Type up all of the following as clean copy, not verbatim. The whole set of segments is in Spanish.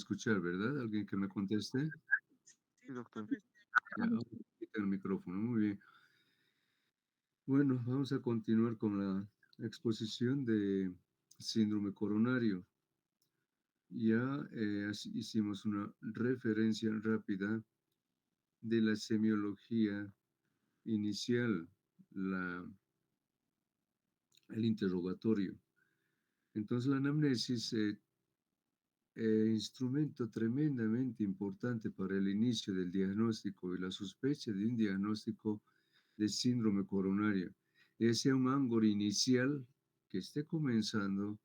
escuchar, ¿verdad? ¿Alguien que me conteste? Sí, doctor. Ya, ahora quita el micrófono, muy bien. Bueno, vamos a continuar con la exposición de síndrome coronario. Ya hicimos una referencia rápida de la semiología inicial, la, el interrogatorio. Entonces, la anamnesis instrumento tremendamente importante para el inicio del diagnóstico y la sospecha de un diagnóstico de síndrome coronario, ya sea un ángulo inicial que esté comenzando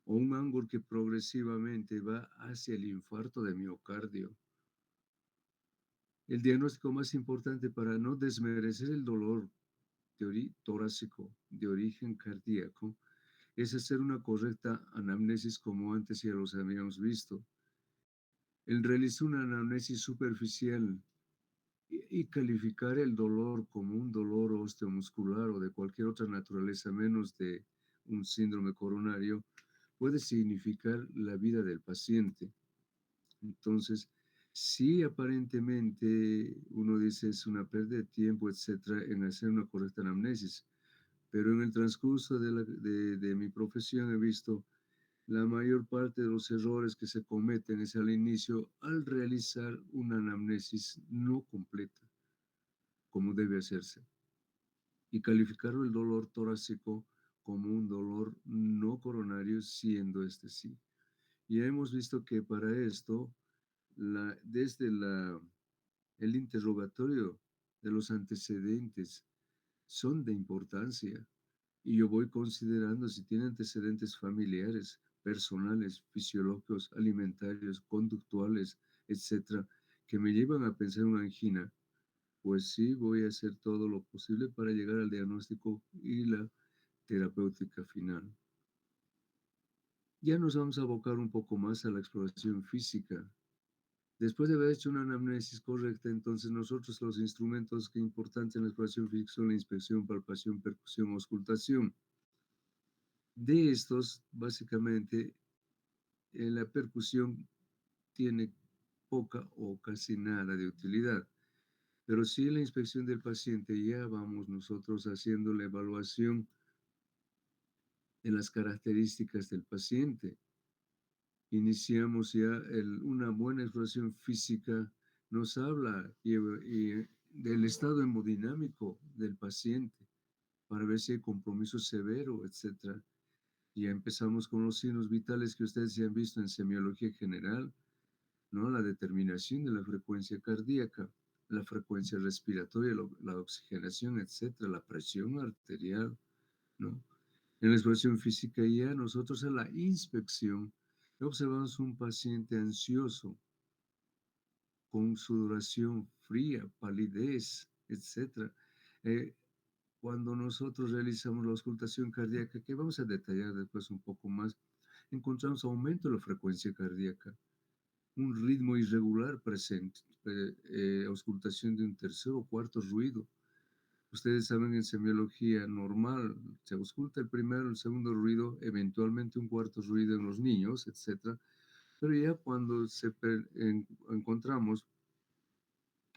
o un ángulo que progresivamente va hacia el infarto de miocardio. El diagnóstico más importante para no desmerecer el dolor torácico de origen cardíaco es hacer una correcta anamnesis como antes ya los habíamos visto. El realizar una anamnesis superficial y calificar el dolor como un dolor osteomuscular o de cualquier otra naturaleza menos de un síndrome coronario puede significar la vida del paciente. Entonces, sí, aparentemente uno dice es una pérdida de tiempo, etcétera, en hacer una correcta anamnesis, pero en el transcurso de mi profesión he visto la mayor parte de los errores que se cometen es al inicio al realizar una anamnesis no completa, como debe hacerse, y calificar el dolor torácico como un dolor no coronario, siendo este sí. Y hemos visto que para esto, desde el interrogatorio de los antecedentes son de importancia. Y yo voy considerando si tiene antecedentes familiares, personales, fisiológicos, alimentarios, conductuales, etcétera, que me llevan a pensar en una angina, pues sí voy a hacer todo lo posible para llegar al diagnóstico y la terapéutica final. Ya nos vamos a abocar un poco más a la exploración física. Después de haber hecho una anamnesis correcta, entonces nosotros los instrumentos que importantes en la exploración física son la inspección, palpación, percusión, auscultación. De estos, básicamente, la percusión tiene poca o casi nada de utilidad, pero sí en la inspección del paciente ya vamos nosotros haciendo la evaluación de las características del paciente. Iniciamos ya una buena exploración física, nos habla del estado hemodinámico del paciente para ver si hay compromiso severo, etcétera. Ya empezamos con los signos vitales que ustedes ya han visto en semiología general, ¿no? La determinación de la frecuencia cardíaca, la frecuencia respiratoria, la oxigenación, etcétera, la presión arterial, ¿no? En la exploración física ya nosotros en la inspección observamos un paciente ansioso, con sudoración fría, palidez, etcétera. Eh, Cuando nosotros realizamos la auscultación cardíaca, que vamos a detallar después un poco más, encontramos aumento de la frecuencia cardíaca, un ritmo irregular presente, auscultación de un tercer o cuarto ruido. Ustedes saben en semiología normal, se ausculta el primero, el segundo ruido, eventualmente un cuarto ruido en los niños, etcétera. Pero ya cuando encontramos,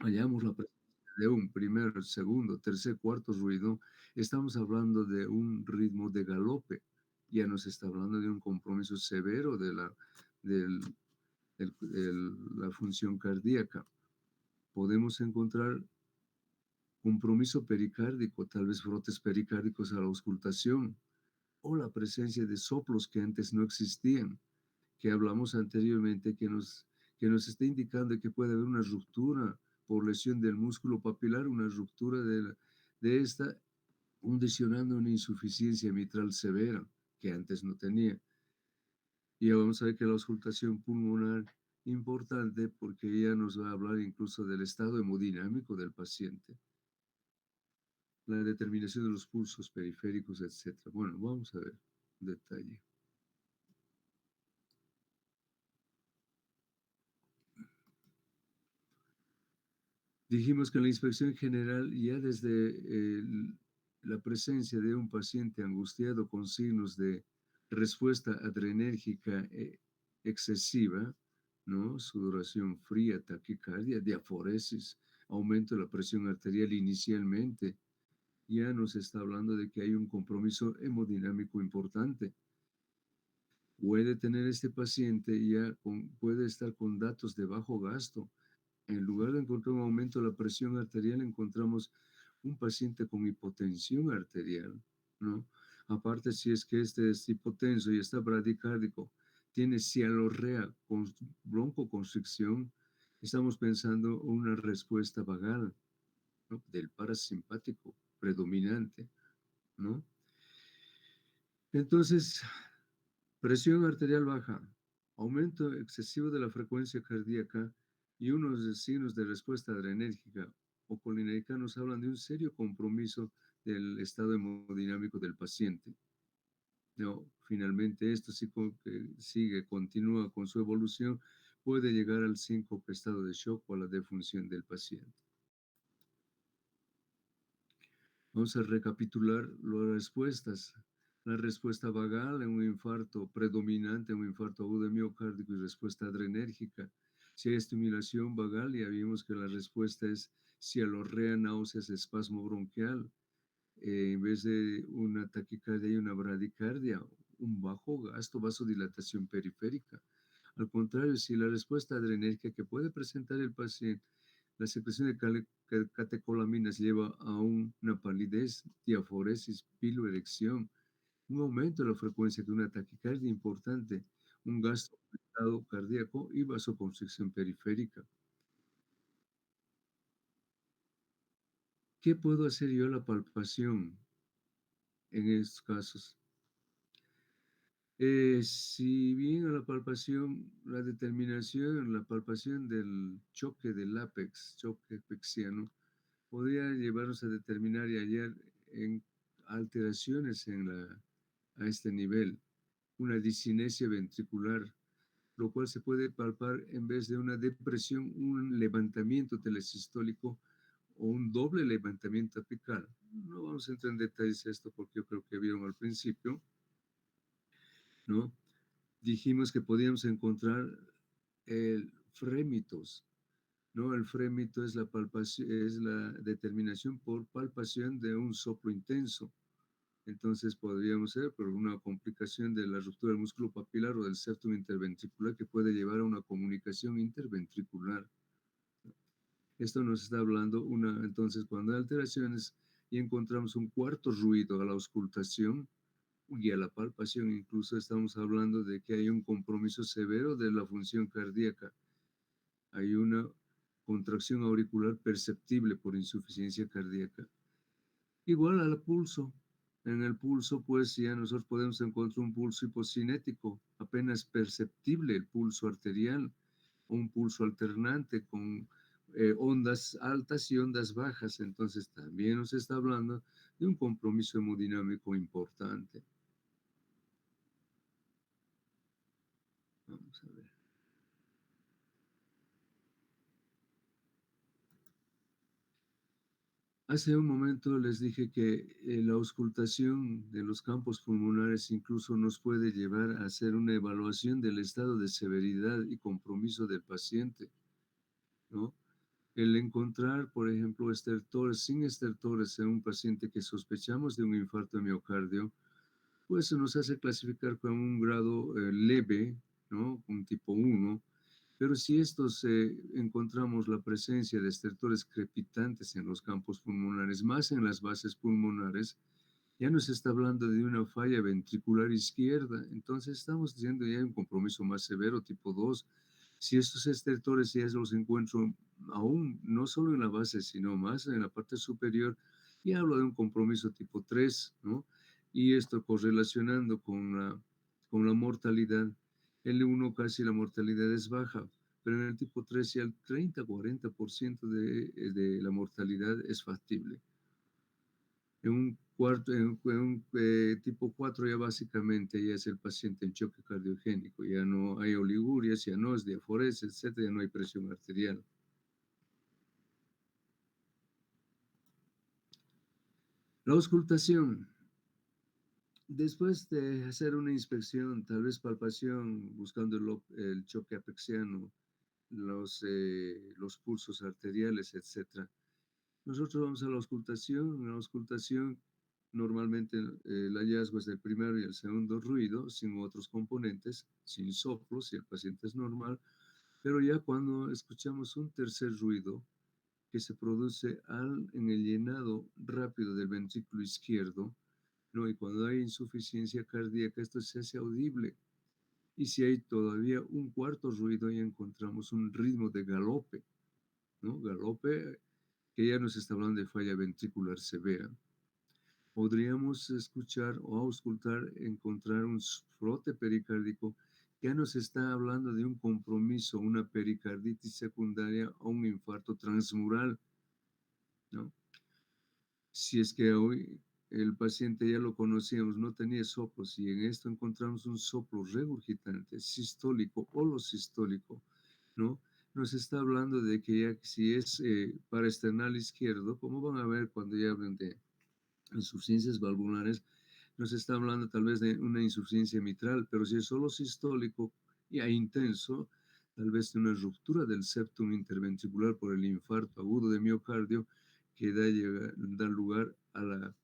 hallamos la presencia de un primer, segundo, tercer, cuarto ruido, estamos hablando de un ritmo de galope. Ya nos está hablando de un compromiso severo del, la función cardíaca. Podemos encontrar compromiso pericárdico, tal vez brotes pericárdicos a la auscultación, o la presencia de soplos que antes no existían, que hablamos anteriormente, que nos está indicando que puede haber una ruptura por lesión del músculo papilar, una ruptura de esta, condicionando una insuficiencia mitral severa que antes no tenía. Y ya vamos a ver que la auscultación pulmonar importante porque ya nos va a hablar incluso del estado hemodinámico del paciente, la determinación de los pulsos periféricos, etc. Bueno, vamos a ver detalle. Dijimos que en la inspección general, ya desde la presencia de un paciente angustiado con signos de respuesta adrenérgica excesiva, ¿no? Sudoración fría, taquicardia, diaforesis, aumento de la presión arterial inicialmente. Ya nos está hablando de que hay un compromiso hemodinámico importante. Puede tener este paciente puede estar con datos de bajo gasto. En lugar de encontrar un aumento de la presión arterial, encontramos un paciente con hipotensión arterial, ¿no? Aparte, si es que este es hipotenso y está bradicárdico, tiene cialorrea con broncoconstricción, estamos pensando una respuesta vagal, ¿no? Del parasimpático predominante, ¿no? Entonces, presión arterial baja, aumento excesivo de la frecuencia cardíaca y unos signos de respuesta adrenérgica o colinérgica nos hablan de un serio compromiso del estado hemodinámico del paciente. No, finalmente, esto sí que continúa con su evolución, puede llegar al síncope, estado de shock o a la defunción del paciente. Vamos a recapitular las respuestas. La respuesta vagal en un infarto predominante, un infarto agudo de miocárdico y respuesta adrenérgica. Si hay estimulación vagal, ya vimos que la respuesta es cialorrea, náuseas, espasmo bronquial. En vez de una taquicardia y una bradicardia, un bajo gasto, vasodilatación periférica. Al contrario, si la respuesta adrenérgica que puede presentar el paciente, la secreción de catecolaminas lleva a una palidez, diaforesis, piloerección, un aumento de la frecuencia de una taquicardia importante, un gasto aumentado cardíaco y vasoconstricción periférica. ¿Qué puedo hacer yo a la palpación en estos casos? Si bien a la palpación, la palpación del choque del ápex, choque pexiano, podría llevarnos a determinar y hallar en alteraciones a este nivel, una discinesia ventricular, lo cual se puede palpar en vez de una depresión, un levantamiento telesistólico o un doble levantamiento apical. No vamos a entrar en detalles de esto porque yo creo que vieron al principio, ¿no? Dijimos que podíamos encontrar el frémitos, ¿no? El frémito es la palpación, es la determinación por palpación de un soplo intenso. Entonces podríamos ser por una complicación de la ruptura del músculo papilar o del septum interventricular que puede llevar a una comunicación interventricular. Esto nos está hablando entonces cuando hay alteraciones y encontramos un cuarto ruido a la auscultación, y a la palpación, incluso estamos hablando de que hay un compromiso severo de la función cardíaca. Hay una contracción auricular perceptible por insuficiencia cardíaca. Igual al pulso. En el pulso, pues ya nosotros podemos encontrar un pulso hipocinético, apenas perceptible el pulso arterial, un pulso alternante con ondas altas y ondas bajas. Entonces también nos está hablando de un compromiso hemodinámico importante. Vamos a ver. Hace un momento les dije que la auscultación de los campos pulmonares incluso nos puede llevar a hacer una evaluación del estado de severidad y compromiso del paciente, ¿no? El encontrar, por ejemplo, estertores, sin estertores en un paciente que sospechamos de un infarto de miocardio, pues se nos hace clasificar con un grado leve, ¿no? Un tipo 1. Pero si encontramos la presencia de estertores crepitantes en los campos pulmonares, más en las bases pulmonares, ya nos está hablando de una falla ventricular izquierda. Entonces estamos diciendo ya un compromiso más severo, tipo 2. Si estos estertores ya los encuentro aún, no solo en la base, sino más en la parte superior, ya hablo de un compromiso tipo 3, ¿no? Y esto correlacionando con la mortalidad. L1 casi la mortalidad es baja, pero en el tipo 3 ya el 30-40% de la mortalidad es factible. En un tipo 4 ya básicamente ya es el paciente en choque cardiogénico, ya no hay oligurias, ya no es diaforesis, etcétera, ya no hay presión arterial. La auscultación. Después de hacer una inspección, tal vez palpación, buscando el choque apexiano, los pulsos arteriales, etcétera. Nosotros vamos a la auscultación. En la auscultación, normalmente el hallazgo es del primero y el segundo ruido, sin otros componentes, sin soplos, si el paciente es normal. Pero ya cuando escuchamos un tercer ruido que se produce en el llenado rápido del ventrículo izquierdo, ¿no? Y cuando hay insuficiencia cardíaca, esto se hace audible. Y si hay todavía un cuarto ruido, ya encontramos un ritmo de galope, ¿no? Galope que ya nos está hablando de falla ventricular severa. Podríamos escuchar o auscultar, encontrar un frote pericárdico que ya nos está hablando de un compromiso, una pericarditis secundaria o un infarto transmural, ¿no? Si es que hoy el paciente ya lo conocíamos, no tenía soplos y en esto encontramos un soplo regurgitante, sistólico o holosistólico, ¿no? Nos está hablando de que ya si es paraesternal izquierdo, como van a ver cuando ya hablan de insuficiencias valvulares, nos está hablando tal vez de una insuficiencia mitral, pero si es solo sistólico y intenso, tal vez de una ruptura del septum interventricular por el infarto agudo de miocardio que da lugar a la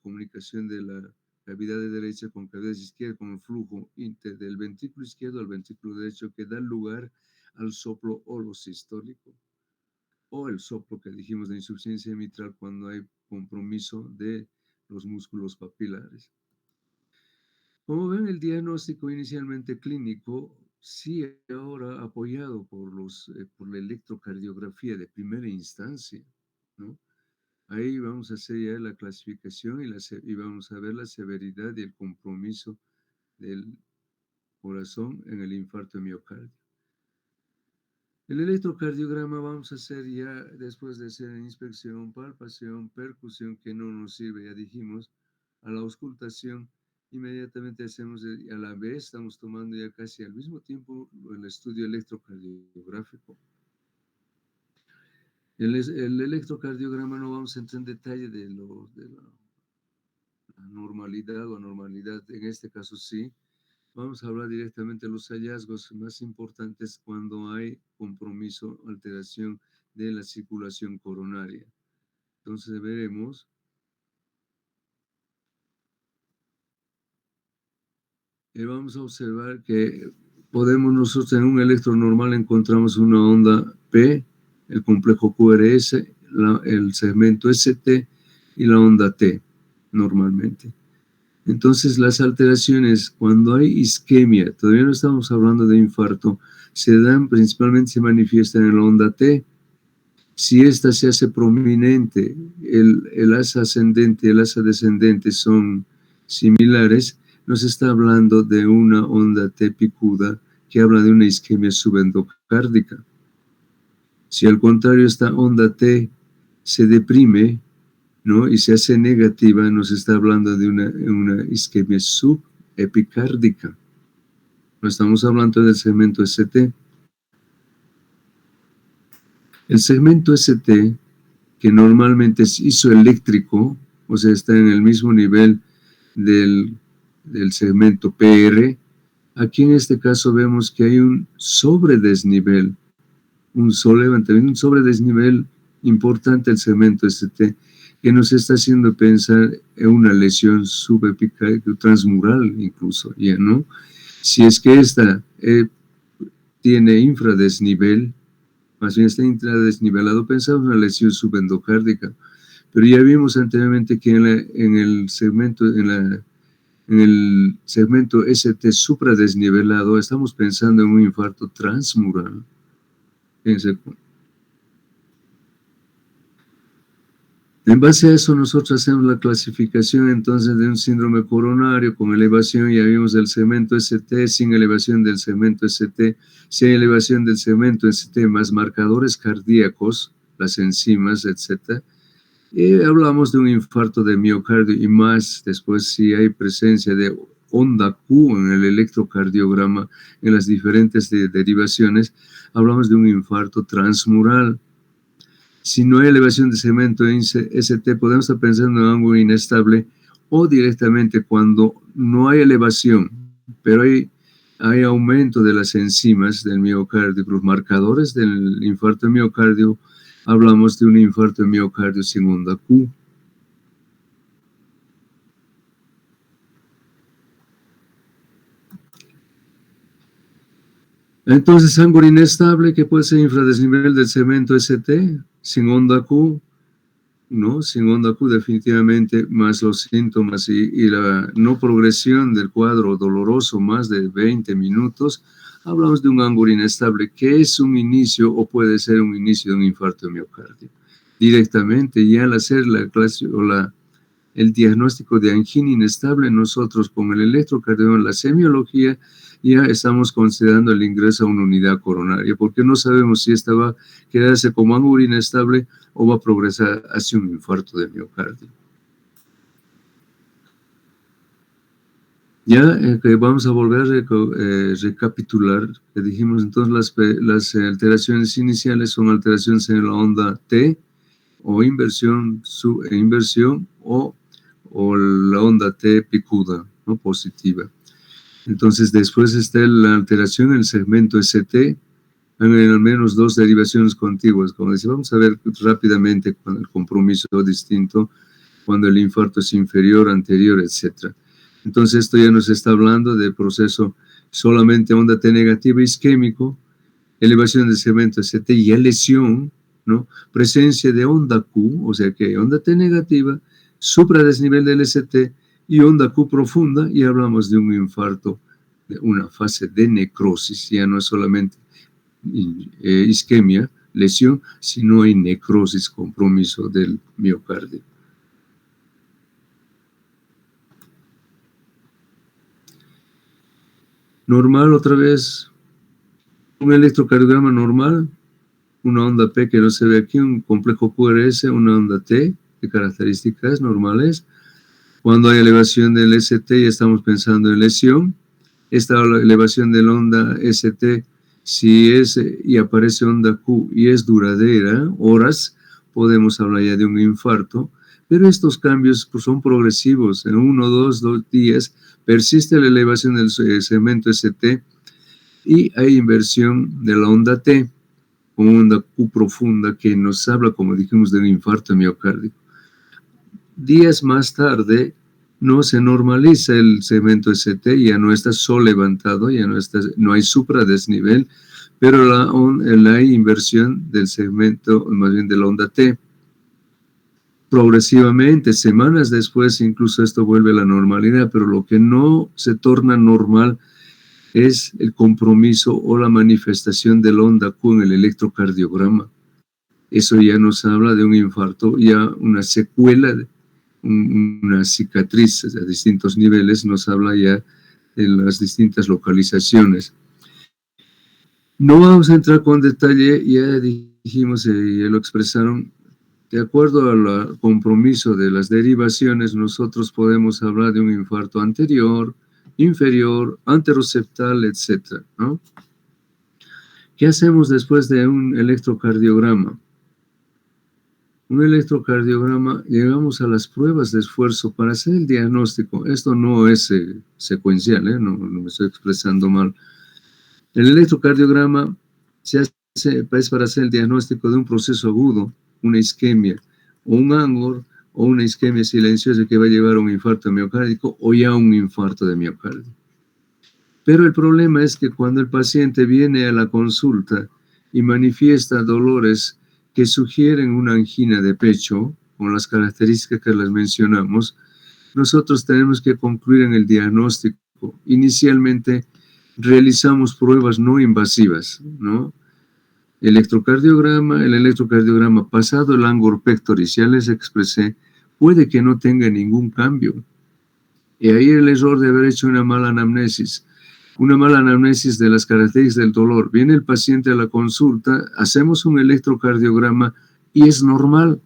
comunicación de la cavidad de derecha con cavidad izquierda, con el flujo del ventrículo izquierdo al ventrículo derecho que da lugar al soplo holosistólico o el soplo que dijimos de insuficiencia mitral cuando hay compromiso de los músculos papilares. Como ven, el diagnóstico inicialmente clínico, sí ahora apoyado por la electrocardiografía de primera instancia, ¿no? Ahí vamos a hacer ya la clasificación y vamos a ver la severidad y el compromiso del corazón en el infarto de miocardio. El electrocardiograma vamos a hacer ya después de hacer inspección, palpación, percusión, que no nos sirve, ya dijimos, a la auscultación. Inmediatamente hacemos, a la vez estamos tomando ya casi al mismo tiempo el estudio electrocardiográfico. El electrocardiograma no vamos a entrar en detalle de la normalidad o anormalidad, en este caso sí. Vamos a hablar directamente de los hallazgos más importantes cuando hay compromiso, alteración de la circulación coronaria. Entonces veremos. Vamos a observar que podemos nosotros en un electro normal encontramos una onda P, el complejo QRS, el segmento ST y la onda T normalmente. Entonces, las alteraciones, cuando hay isquemia, todavía no estamos hablando de infarto, principalmente se manifiestan en la onda T. Si esta se hace prominente, el asa ascendente y el asa descendente son similares, nos está hablando de una onda T picuda que habla de una isquemia subendocárdica. Si al contrario esta onda T se deprime, ¿no? Y se hace negativa, nos está hablando de una isquemia subepicárdica. No estamos hablando del segmento ST. El segmento ST, que normalmente es isoeléctrico, o sea, está en el mismo nivel del segmento PR, aquí en este caso vemos que hay un sobredesnivel, un sobredesnivel importante del segmento ST, que nos está haciendo pensar en una lesión subepicárdica, transmural incluso, ¿ya no? Si es que esta tiene infradesnivel, más bien está intradesnivelado, pensamos en una lesión subendocárdica, pero ya vimos anteriormente que en el segmento ST supradesnivelado estamos pensando en un infarto transmural. Fíjense. En base a eso nosotros hacemos la clasificación entonces de un síndrome coronario con elevación, ya vimos del segmento ST, sin elevación del segmento ST, sin elevación del segmento ST, más marcadores cardíacos, las enzimas, etc. Y hablamos de un infarto de miocardio y más después si hay presencia de onda Q en el electrocardiograma, en las diferentes derivaciones, hablamos de un infarto transmural. Si no hay elevación de segmento ST, podemos estar pensando en ángulo inestable o directamente cuando no hay elevación, pero hay aumento de las enzimas del miocardio, los marcadores del infarto de miocardio, hablamos de un infarto de miocardio sin onda Q. Entonces, sangre inestable, que puede ser infradesnivel del segmento ST, sin onda Q, ¿no? Sin onda Q definitivamente, más los síntomas y la no progresión del cuadro doloroso más de 20 minutos, hablamos de un ángulo inestable, que es un inicio o puede ser un inicio de un infarto de miocardio. Directamente, ya al hacer la clase o el diagnóstico de angina inestable, nosotros con el electrocardiograma, la semiología, ya estamos considerando el ingreso a una unidad coronaria, porque no sabemos si esta va a quedarse como ángulo inestable o va a progresar hacia un infarto de miocardio. Ya vamos a volver a recapitular, que dijimos entonces las alteraciones iniciales son alteraciones en la onda T, o inversión o la onda T picuda, ¿no? Positiva. Entonces, después está la alteración en el segmento ST, en al menos 2 derivaciones contiguas. Como decía, vamos a ver rápidamente cuando el compromiso es distinto, cuando el infarto es inferior, anterior, etc. Entonces, esto ya nos está hablando de proceso solamente onda T negativa isquémico, elevación del segmento ST y ya lesión, ¿no? Presencia de onda Q, o sea que onda T negativa, supradesnivel del ST y onda Q profunda, y hablamos de un infarto, de una fase de necrosis, ya no es solamente isquemia, lesión, sino hay necrosis, compromiso del miocardio. Normal otra vez, un electrocardiograma normal, una onda P que no se ve aquí, un complejo QRS, una onda T de características normales. Cuando hay elevación del ST ya estamos pensando en lesión. Esta elevación de la onda ST, si es y aparece onda Q y es duradera, horas, podemos hablar ya de un infarto, pero estos cambios pues, son progresivos. En 1, 2 días persiste la elevación del segmento ST y hay inversión de la onda T, con onda Q profunda que nos habla, como dijimos, de un infarto miocárdico. Días más tarde, no se normaliza el segmento ST, ya no está sol levantado, ya no hay supradesnivel, pero la inversión del segmento, más bien de la onda T. Progresivamente, semanas después, incluso esto vuelve a la normalidad, pero lo que no se torna normal es el compromiso o la manifestación de la onda Q en el electrocardiograma. Eso ya nos habla de un infarto, ya una secuela, una cicatriz a distintos niveles, nos habla ya de las distintas localizaciones. No vamos a entrar con detalle, ya dijimos, ya lo expresaron, de acuerdo al compromiso de las derivaciones, nosotros podemos hablar de un infarto anterior, inferior, anteroseptal, etc., ¿no? ¿Qué hacemos después de un electrocardiograma? Un electrocardiograma, llegamos a las pruebas de esfuerzo para hacer el diagnóstico. Esto no es secuencial, no me estoy expresando mal. El electrocardiograma se hace es para hacer el diagnóstico de un proceso agudo, una isquemia, o un angor, o una isquemia silenciosa que va a llevar a un infarto miocárdico o ya un infarto de miocardio. Pero el problema es que cuando el paciente viene a la consulta y manifiesta dolores que sugieren una angina de pecho, con las características que les mencionamos, nosotros tenemos que concluir en el diagnóstico. Inicialmente realizamos pruebas no invasivas, ¿no? El electrocardiograma pasado el ángulo pectoris, ya les expresé, puede que no tenga ningún cambio. Y ahí el error de haber hecho una mala anamnesis de las características del dolor. Viene el paciente a la consulta, hacemos un electrocardiograma y es normal.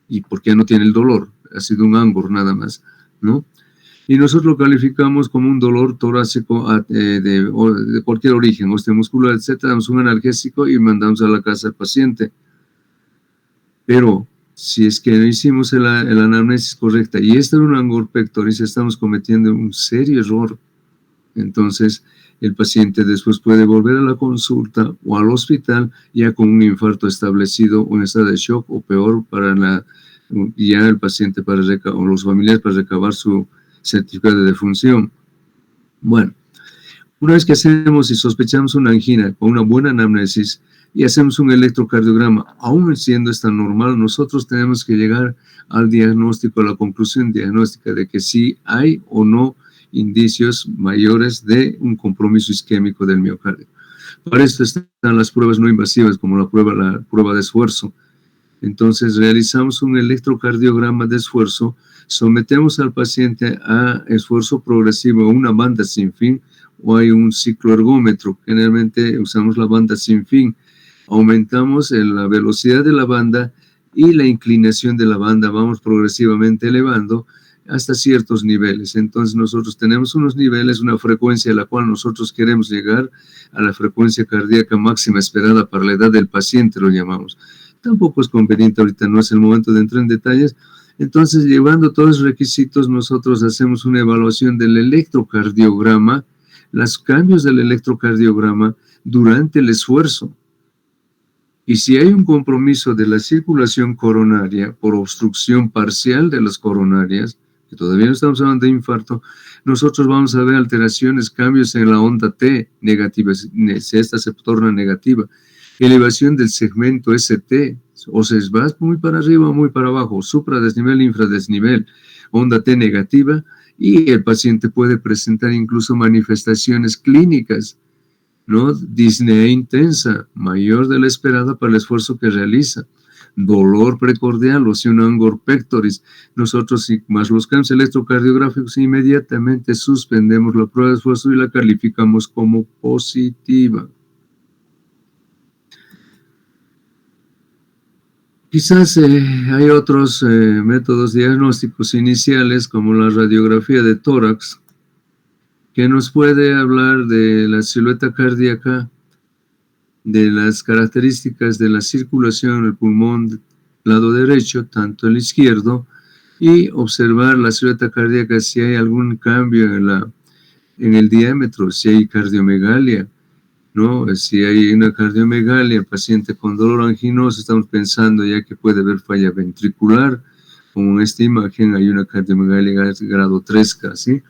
¿Y por qué no tiene el dolor? Ha sido un ángulo nada más, ¿no? Y nosotros lo calificamos como un dolor torácico de cualquier origen, osteomuscular, etc. Damos un analgésico y mandamos a la casa al paciente. Pero Si es que no hicimos el anamnesis correcta y esta es un angor pectoris, estamos cometiendo un serio error. Entonces, el paciente después puede volver a la consulta o al hospital ya con un infarto establecido, un estado de shock o peor ya el paciente o los familiares para recabar su certificado de defunción. Bueno, una vez que hacemos y sospechamos una angina con una buena anamnesis y hacemos un electrocardiograma, aún siendo esta normal, nosotros tenemos que llegar al diagnóstico, a la conclusión diagnóstica de que sí hay o no indicios mayores de un compromiso isquémico del miocardio. Para esto están las pruebas no invasivas, como la prueba de esfuerzo. Entonces realizamos un electrocardiograma de esfuerzo, sometemos al paciente a esfuerzo progresivo, una banda sin fin, o hay un cicloergómetro. Generalmente usamos la banda sin fin. Aumentamos la velocidad de la banda y la inclinación de la banda, vamos progresivamente elevando hasta ciertos niveles. Entonces nosotros tenemos unos niveles, una frecuencia a la cual nosotros queremos llegar, a la frecuencia cardíaca máxima esperada para la edad del paciente, lo llamamos. Tampoco es conveniente ahorita, no es el momento de entrar en detalles. Entonces, llevando todos los requisitos, nosotros hacemos una evaluación del electrocardiograma, los cambios del electrocardiograma durante el esfuerzo. Y si hay un compromiso de la circulación coronaria por obstrucción parcial de las coronarias, que todavía no estamos hablando de infarto, nosotros vamos a ver alteraciones, cambios en la onda T negativa, si esta se torna negativa, elevación del segmento ST, o se va muy para arriba o muy para abajo, supradesnivel, infradesnivel, onda T negativa, y el paciente puede presentar incluso manifestaciones clínicas, ¿no? Disnea intensa, mayor de la esperada para el esfuerzo que realiza. Dolor precordial, o sea, un angor pectoris. Nosotros, más los cambios electrocardiográficos, inmediatamente suspendemos la prueba de esfuerzo y la calificamos como positiva. Quizás hay otros métodos diagnósticos iniciales, como la radiografía de tórax, que nos puede hablar de la silueta cardíaca, de las características de la circulación en el pulmón lado derecho, tanto el izquierdo, y observar la silueta cardíaca si hay algún cambio en el diámetro, si hay cardiomegalia, ¿no? Si hay una cardiomegalia, paciente con dolor anginoso, estamos pensando ya que puede haber falla ventricular, como en esta imagen hay una cardiomegalia grado 3 casi,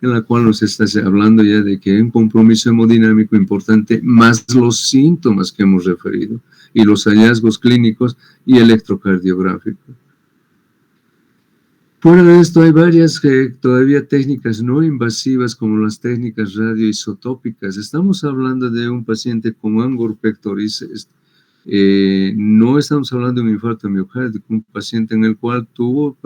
en la cual nos está hablando ya de que hay un compromiso hemodinámico importante, más los síntomas que hemos referido, y los hallazgos clínicos y electrocardiográficos. Fuera de esto, hay varias todavía técnicas no invasivas, como las técnicas radioisotópicas. Estamos hablando de un paciente con angor pectoris, no estamos hablando de un infarto miocárdico, un paciente en el cual tuvo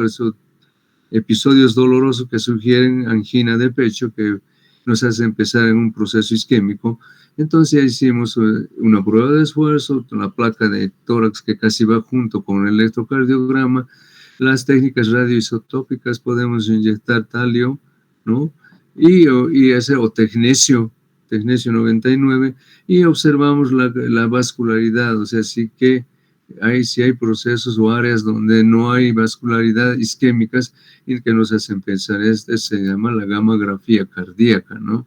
episodios dolorosos que sugieren angina de pecho, que nos hace empezar en un proceso isquémico. Entonces ya hicimos una prueba de esfuerzo, la placa de tórax que casi va junto con el electrocardiograma. Las técnicas radioisotópicas, podemos inyectar talio, ¿no? Y hacer tecnesio 99, y observamos la vascularidad, o sea, si hay procesos o áreas donde no hay vascularidad isquémicas y que nos hacen pensar, se llama la gamografía cardíaca, ¿no?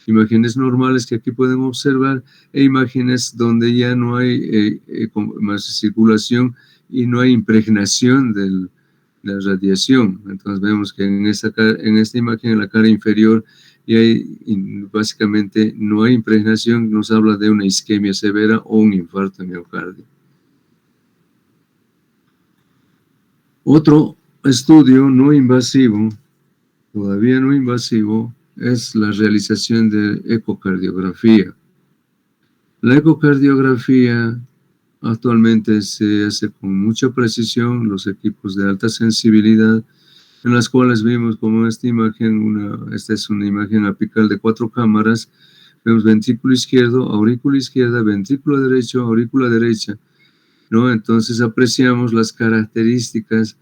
Imágenes normales que aquí podemos observar, e imágenes donde ya no hay más circulación y no hay impregnación de la radiación. Entonces vemos que en esta imagen, en la cara inferior, básicamente no hay impregnación, nos habla de una isquemia severa o un infarto de miocardio. Otro estudio no invasivo, todavía no invasivo, es la realización de ecocardiografía. La ecocardiografía actualmente se hace con mucha precisión, los equipos de alta sensibilidad, en las cuales vimos como esta imagen, esta es una imagen apical de 4 cámaras, vemos ventrículo izquierdo, aurícula izquierda, ventrículo derecho, aurícula derecha, ¿no? Entonces apreciamos las características,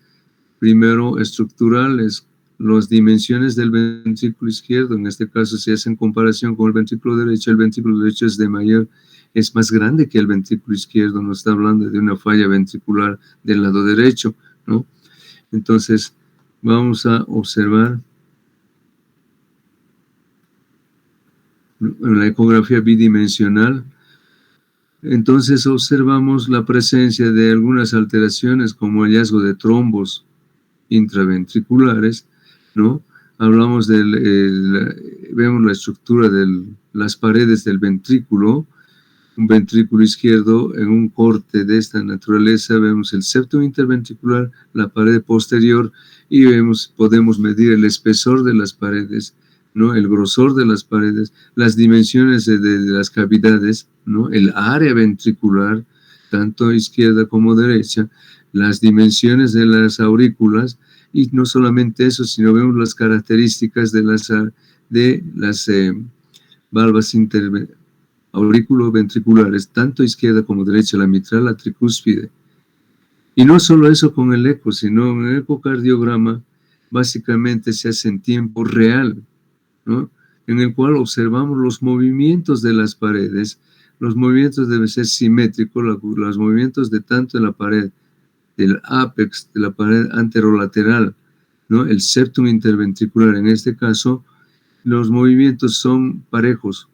primero estructurales, las dimensiones del ventrículo izquierdo, en este caso se hace en comparación con el ventrículo derecho es de mayor es más grande que el ventrículo izquierdo, no está hablando de una falla ventricular del lado derecho, ¿no? Entonces, vamos a observar en la ecografía bidimensional. Entonces, observamos la presencia de algunas alteraciones como hallazgo de trombos intraventriculares, ¿no? Hablamos vemos la estructura de las paredes del ventrículo, un ventrículo izquierdo en un corte de esta naturaleza, vemos el septum interventricular, la pared posterior, y podemos medir el espesor de las paredes, ¿no? El grosor de las paredes, las dimensiones de las cavidades, ¿no? El área ventricular, tanto izquierda como derecha, las dimensiones de las aurículas, y no solamente eso, sino vemos las características de las valvas aurículo-ventriculares, tanto izquierda como derecha, la mitral, la tricúspide. Y no solo eso con el eco, sino en el ecocardiograma básicamente se hace en tiempo real, ¿no? En el cual observamos los movimientos de las paredes. Los movimientos deben ser simétricos, los movimientos de tanto en la pared del ápex, de la pared anterolateral, ¿no? El septum interventricular, en este caso, los movimientos son parejos,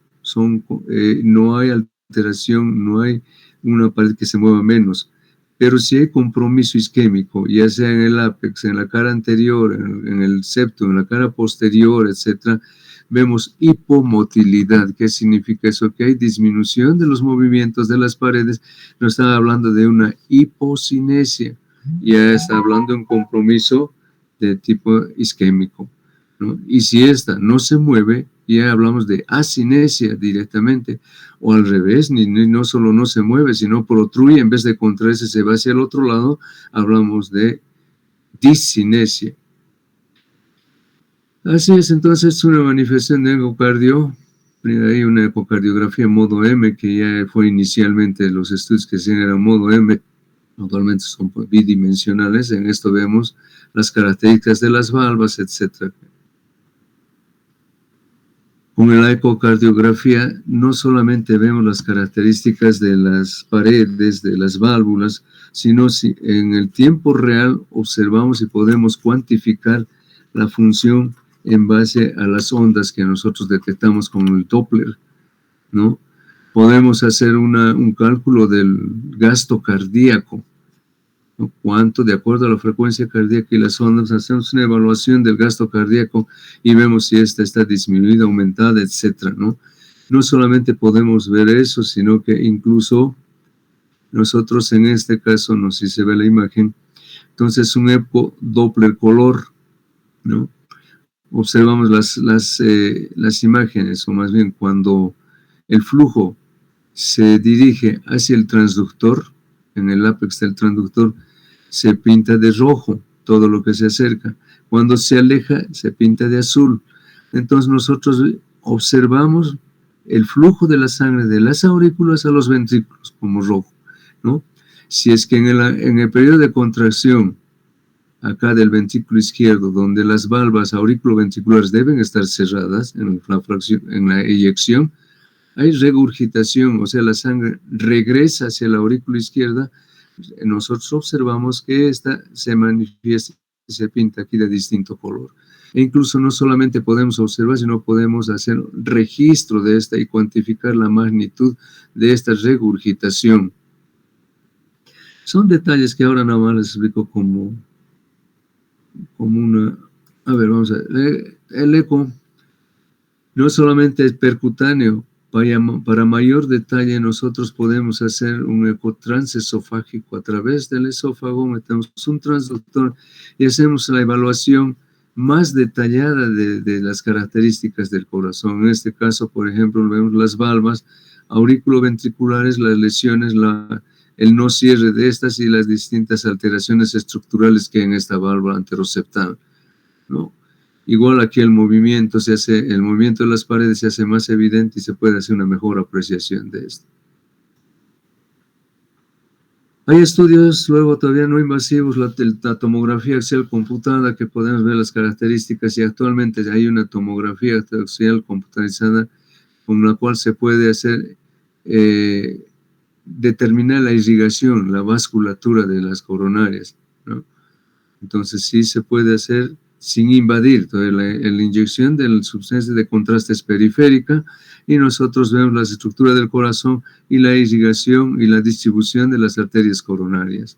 no hay alteración, no hay una pared que se mueva menos. Pero si hay compromiso isquémico, ya sea en el ápex, en la cara anterior, en el septum, en la cara posterior, etc., vemos hipomotilidad. ¿Qué significa eso? Que hay disminución de los movimientos de las paredes. No está hablando de una hipocinesia, ya está hablando de un compromiso de tipo isquémico, ¿no? Y si esta no se mueve, ya hablamos de asinesia directamente, o al revés, no solo no se mueve, sino protruye, en vez de contraerse se va hacia el otro lado, hablamos de discinesia. Así es, entonces, una manifestación de ecocardio. Hay una ecocardiografía modo M, que ya fue inicialmente los estudios que hacían eran modo M, actualmente son bidimensionales. En esto vemos las características de las valvas, etc. Con la ecocardiografía no solamente vemos las características de las paredes, de las válvulas, sino si en el tiempo real observamos y podemos cuantificar la función en base a las ondas que nosotros detectamos con el Doppler, ¿no? Podemos hacer un cálculo del gasto cardíaco, ¿no? Cuánto, de acuerdo a la frecuencia cardíaca y las ondas, hacemos una evaluación del gasto cardíaco y vemos si esta está disminuida, aumentada, etcétera, ¿no? No solamente podemos ver eso, sino que incluso nosotros en este caso, no sé si se ve la imagen, entonces un eco Doppler color, ¿no? Observamos las imágenes, o más bien cuando el flujo se dirige hacia el transductor, en el ápex del transductor, se pinta de rojo todo lo que se acerca. Cuando se aleja, se pinta de azul. Entonces nosotros observamos el flujo de la sangre de las aurículas a los ventrículos como rojo, ¿no? Si es que en el periodo de contracción acá del ventrículo izquierdo, donde las valvas auriculoventriculares deben estar cerradas en la eyección, hay regurgitación, o sea, la sangre regresa hacia la aurícula izquierda. Nosotros observamos que esta se manifiesta y se pinta aquí de distinto color. E incluso no solamente podemos observar, sino podemos hacer registro de esta y cuantificar la magnitud de esta regurgitación. Son detalles que ahora nada más les explico como una... A ver, vamos a ver. El eco no solamente es percutáneo. Para mayor detalle, nosotros podemos hacer un eco transesofágico. A través del esófago metemos un transductor y hacemos la evaluación más detallada de las características del corazón. En este caso, por ejemplo, vemos las valvas auriculoventriculares, las lesiones, el no cierre de estas y las distintas alteraciones estructurales que hay en esta válvula anteroseptal, ¿no? Igual aquí el movimiento de las paredes se hace más evidente y se puede hacer una mejor apreciación de esto. Hay estudios luego todavía no invasivos, la tomografía axial computada, que podemos ver las características, y actualmente hay una tomografía axial computarizada con la cual se puede hacer determinar la irrigación, la vasculatura de las coronarias, ¿no? Entonces sí se puede hacer sin invadir. Entonces, la inyección de la sustancia de contraste es periférica y nosotros vemos la estructura del corazón y la irrigación y la distribución de las arterias coronarias.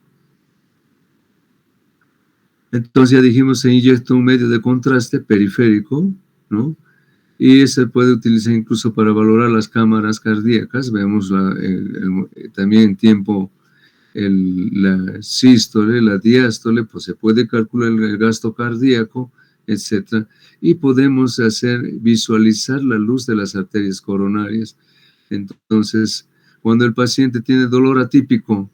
Entonces ya dijimos, se inyecta un medio de contraste periférico, ¿no? Y se puede utilizar incluso para valorar las cámaras cardíacas. Vemos también en tiempo la sístole, la diástole, pues se puede calcular el gasto cardíaco, etc. Y podemos visualizar la luz de las arterias coronarias. Entonces, cuando el paciente tiene dolor atípico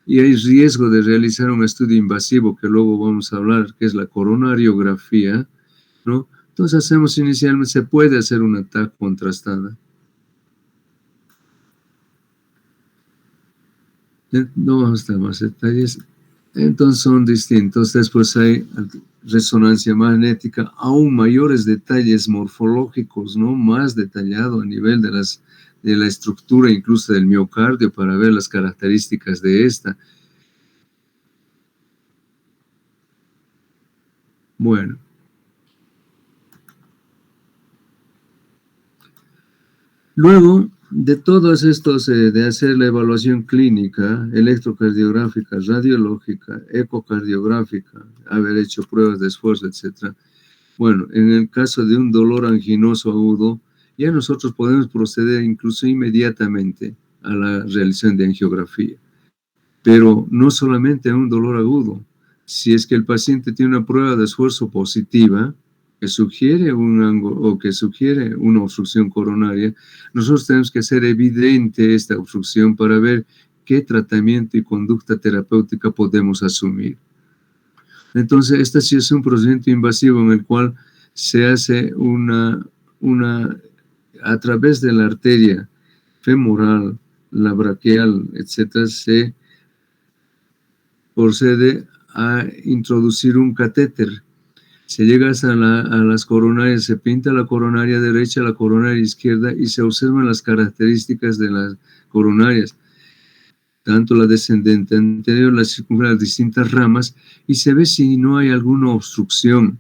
y hay riesgo de realizar un estudio invasivo, que luego vamos a hablar, que es la coronariografía, ¿no? Entonces inicialmente, se puede hacer una TAC contrastada. No vamos a dar más detalles. Entonces son distintos. Después hay resonancia magnética, aún mayores detalles morfológicos, ¿no? Más detallado a nivel de la estructura incluso del miocardio para ver las características de esta. Bueno. Luego de todos estos, de hacer la evaluación clínica, electrocardiográfica, radiológica, ecocardiográfica, haber hecho pruebas de esfuerzo, etc. Bueno, en el caso de un dolor anginoso agudo, ya nosotros podemos proceder incluso inmediatamente a la realización de angiografía. Pero no solamente a un dolor agudo. Si es que el paciente tiene una prueba de esfuerzo positiva, que sugiere una obstrucción coronaria, nosotros tenemos que hacer evidente esta obstrucción para ver qué tratamiento y conducta terapéutica podemos asumir. Entonces, este sí es un procedimiento invasivo en el cual se hace a través de la arteria femoral, la braquial, etc., se procede a introducir un catéter. Se llega a las coronarias, se pinta la coronaria derecha, la coronaria izquierda y se observan las características de las coronarias, tanto la descendente anterior, la circunfleja, las distintas ramas, y se ve si no hay alguna obstrucción.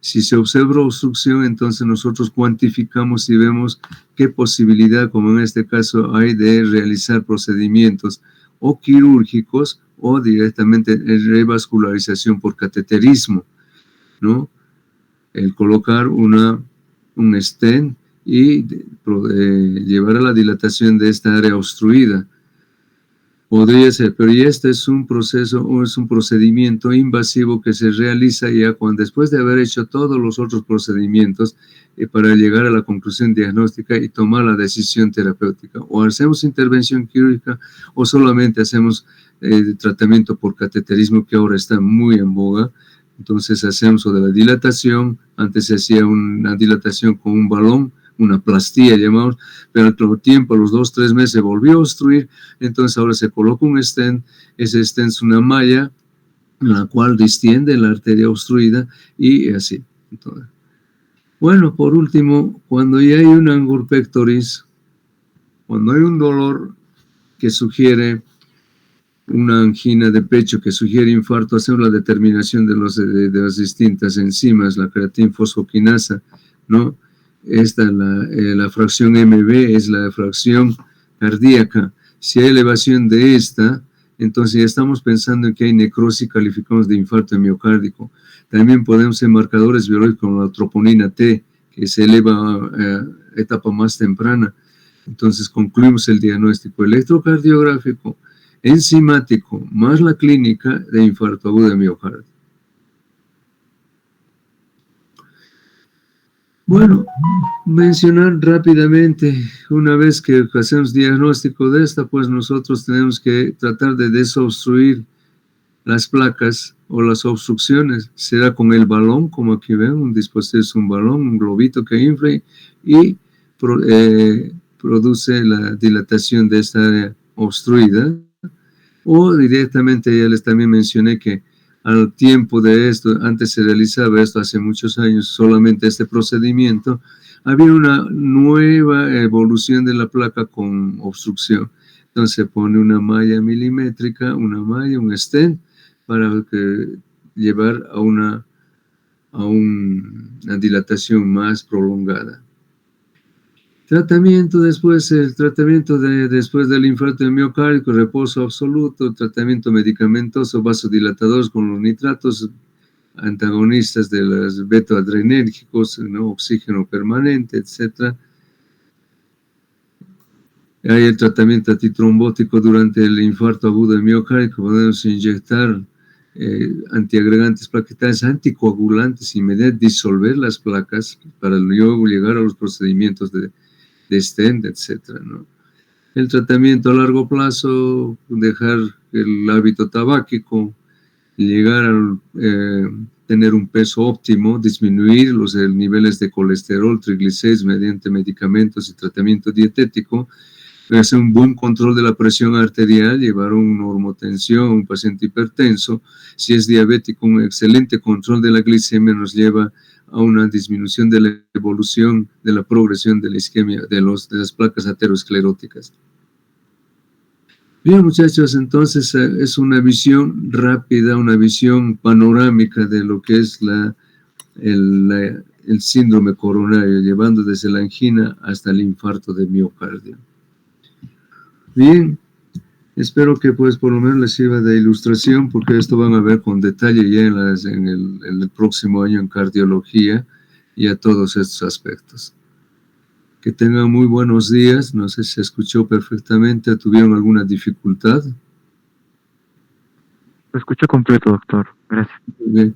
Si se observa obstrucción, entonces nosotros cuantificamos y vemos qué posibilidad, como en este caso, hay de realizar procedimientos o quirúrgicos o directamente revascularización por cateterismo, ¿no? El colocar un stent y llevar a la dilatación de esta área obstruida. Podría ser, pero ya este es un proceso o es un procedimiento invasivo que se realiza ya después de haber hecho todos los otros procedimientos para llegar a la conclusión diagnóstica y tomar la decisión terapéutica. O hacemos intervención quirúrgica o solamente hacemos tratamiento por cateterismo, que ahora está muy en boga. Entonces hacemos de la dilatación. Antes se hacía una dilatación con un balón, una plastilla llamamos, pero al otro tiempo, a los 2-3 meses, se volvió a obstruir. Entonces ahora se coloca un stent. Ese stent es una malla en la cual distiende la arteria obstruida y así. Entonces, bueno, por último, cuando ya hay un angor pectoris, cuando hay un dolor que sugiere una angina de pecho, que sugiere infarto, hacemos la determinación de las distintas enzimas, la creatinfosfoquinasa, ¿no? Esta, la fracción MB es la fracción cardíaca. Si hay elevación de esta, entonces ya estamos pensando en que hay necrosis, calificamos de infarto miocárdico. También podemos hacer marcadores biológicos como la troponina T, que se eleva a etapa más temprana. Entonces concluimos el diagnóstico electrocardiográfico, enzimático, más la clínica de infarto agudo de miocardio. Bueno, mencionar rápidamente, una vez que hacemos diagnóstico de esta, pues nosotros tenemos que tratar de desobstruir las placas o las obstrucciones. Será con el balón, como aquí ven, un dispositivo es un balón, un globito que infla y produce la dilatación de esta área obstruida. O directamente, ya les también mencioné que al tiempo de esto, antes se realizaba esto hace muchos años, solamente este procedimiento, había una nueva evolución de la placa con obstrucción. Entonces se pone una malla milimétrica, una malla, un stent, para llevar a una dilatación más prolongada. Tratamiento después, el tratamiento después del infarto de miocardio, reposo absoluto, tratamiento medicamentoso, vasodilatadores con los nitratos, antagonistas de los beta-adrenérgicos, ¿no? Oxígeno permanente, etc. Hay el tratamiento antitrombótico durante el infarto agudo de miocardio, podemos inyectar antiagregantes plaquetarios, anticoagulantes, inmediatamente disolver las placas para luego llegar a los procedimientos de stent, etc., ¿no? El tratamiento a largo plazo, dejar el hábito tabáquico, llegar a tener un peso óptimo, disminuir los niveles de colesterol, triglicéridos mediante medicamentos y tratamiento dietético, hacer un buen control de la presión arterial, llevar una normotensión a un paciente hipertenso. Si es diabético, un excelente control de la glicemia nos lleva a una disminución de la evolución, de la progresión de la isquemia, de las placas ateroscleróticas. Bien, muchachos, entonces es una visión rápida, una visión panorámica de lo que es el síndrome coronario, llevando desde la angina hasta el infarto de miocardio. Bien, espero que pues por lo menos les sirva de ilustración, porque esto van a ver con detalle ya en el próximo año en cardiología y a todos estos aspectos. Que tengan muy buenos días. No sé si se escuchó perfectamente. ¿Tuvieron alguna dificultad? Lo escucho completo, doctor. Gracias. Muy bien.